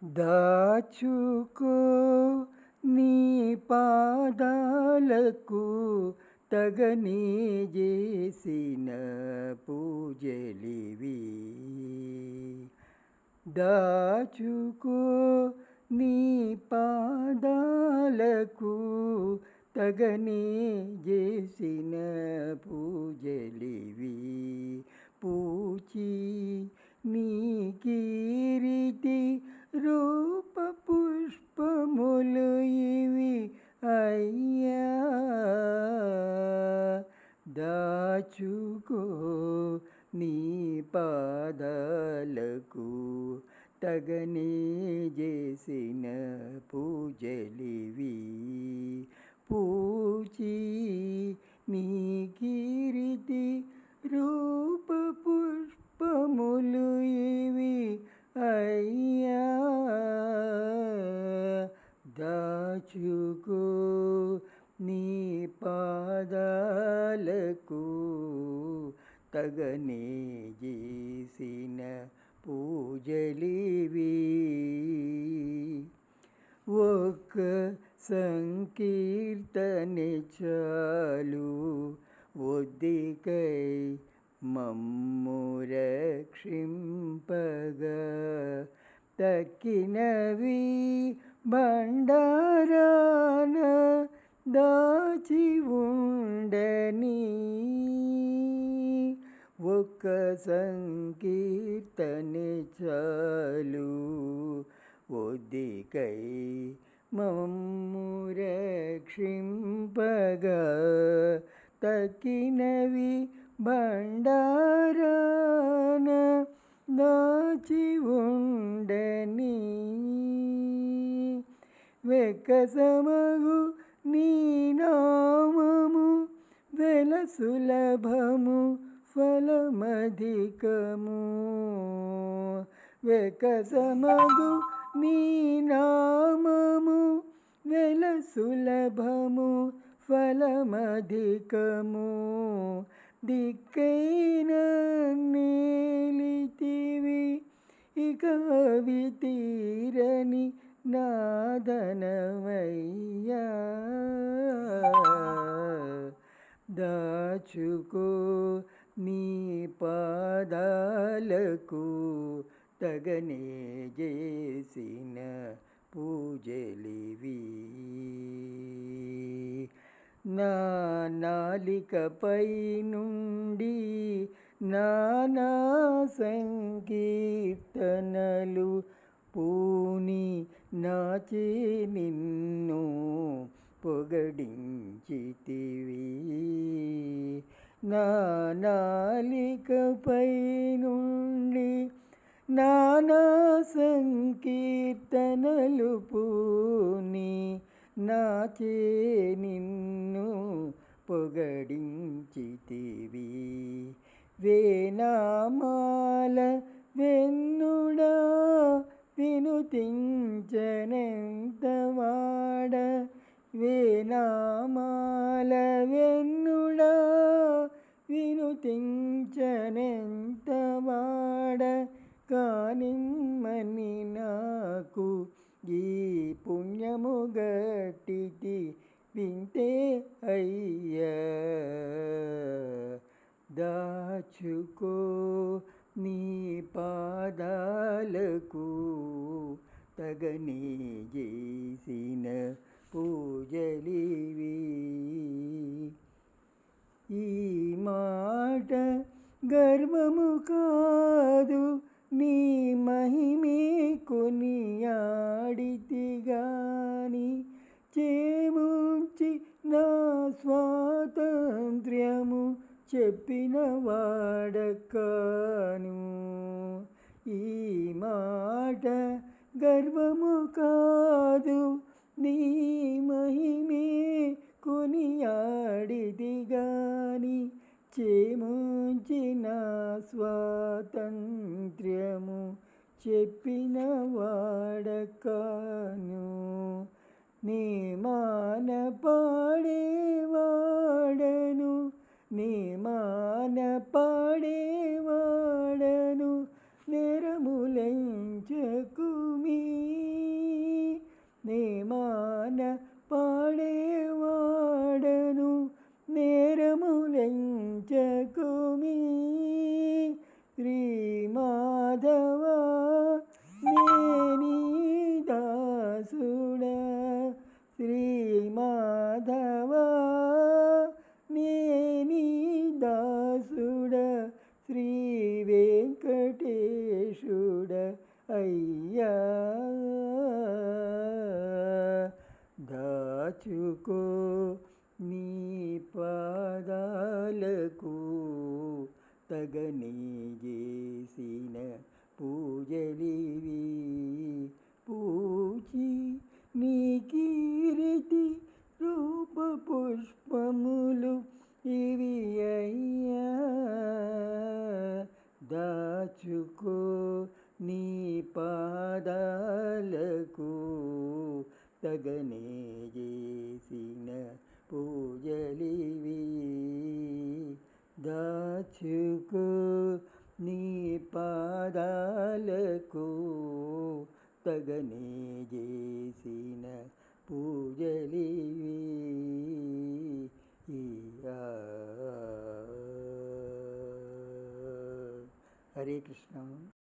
దాచుకో నీ పాదాలకు తగని చేసిన పూజలివి. దాచుకో నీ పాదాలకు తగని చేసిన పూజలివి. పూచి నీ కీరితి రూప పుష్పములు ఇవి అయ్యా. దాచుకో నీ పాదాలకు తగనే చేసిన పూజలివి. పూచి నీ కీరితి రూప పుష్పములు ఇవి అయ్యా. దాచుకో నీ పాదాలకు తగనే చేసిన పూజలివి. ఒక్క సంకీర్తనే చాలు ఒద్దికై మమ్ము రక్షింపగా. తక్కినవి బండారాన దాచి ఉండని. ఒక్క సంకీర్తనే చాలు ఒద్దికై మమ్ము రక్షింపగా. తక్కినవి బండారాన దాచి ఉండని. వెక్కసమగు నీ నామము వెల సులభము ఫలమధికము. వెక్కసమగు నీ నామము వెల సులభము ఫలమధికము. దిక్కైన నేలితివి ఇక అవి తీరని నాదనమయ్యా. దాచుకో నీ పాదాలకు తగనే చేసిన పూజలివి. నా నాలికపై నుండి నానా సంకీర్తనలు పూని నాచే నిన్ను పొగడించితివి. నా నాలికపై నుండి నానా సంకీర్తనలు పూని నాచే నిన్ను పొగడించితివి. వేనామాల వెన్నుడా వినుతించనెంత వాడ. వేనామాల వెన్నుడా వినుతించనెంత వాడ. కానిమ్మని నాకు ఈ పుణ్యము గట్టితి వింతే అయ్యా. దాచుకో నీ పాదాలకు తగనే చేసిన పూజలివి. ఈ మాట గర్వము కాదు నీ మహిమే కొనియాడితి గాని. చేముంచి నా స్వాతంత్ర్యము చెప్పిన వాడకాను. ఈ మాట గర్వము కాదు నీ మహిమే కొనియాడితి గాని. చేముంచి నా స్వాతంత్ర్యము చెప్పిన వాడకాను. నీ మాన పాడేవాడను, నీ మాన పాడేవాడను. నేరములెంచకుమీ అయ్యా దాచుకో నీ పాదాలకు తగని చేసిన పూజలివి పూచి నీ కీర్తి రూప పుష్పములు ఇవి అయ్యా దాచుకో నీ పాదాలకు తగనే చేసిన పూజలివి దాచుకో నీ పాదాలకు తగనే చేసిన పూజలివి హరే కృష్ణ.